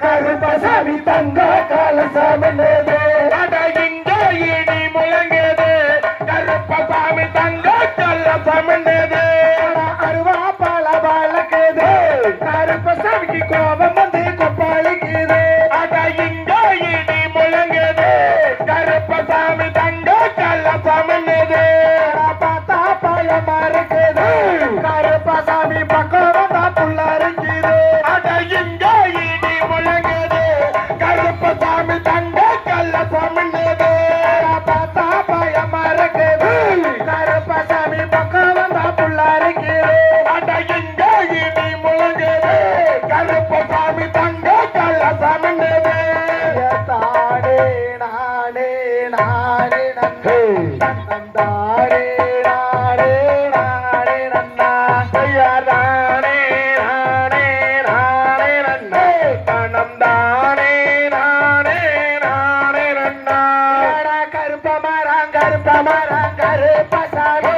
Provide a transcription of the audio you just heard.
கருப்பசாமி தங்க காலசாமி கருப்பசாமி தங்க கல்லசாமி அருவா பல பழக்குது கருப்பசாமிக்கு கோபம் வந்து கொப்பாளிக்குது அட இங்க இடி முழங்குது கருப்பசாமி தங்க கல்லசாமி பார்த்தா பயமா இருக்குது கருப்பசாமி பக்கம் வந்தா புள்ளரிக்குது அட இங்க இடி முழங்குது கருப்பசாமி தங்க கல்லசாமி பார்த்தா பயமா இருக்குது கருப்பசாமி பக்கம் வந்தா புள்ளரிக்குது அட இங்க இடி முழங்குது கருப்பசாமி தங்க கல்லசாமி தானே நானே நானே நன்றே நந்தாரே நானே நானே நன்னா தானே நானே நானே நன்னே கணம் தானே நானே நானே நன்னா கருப்பமரம் கருப்பசாமி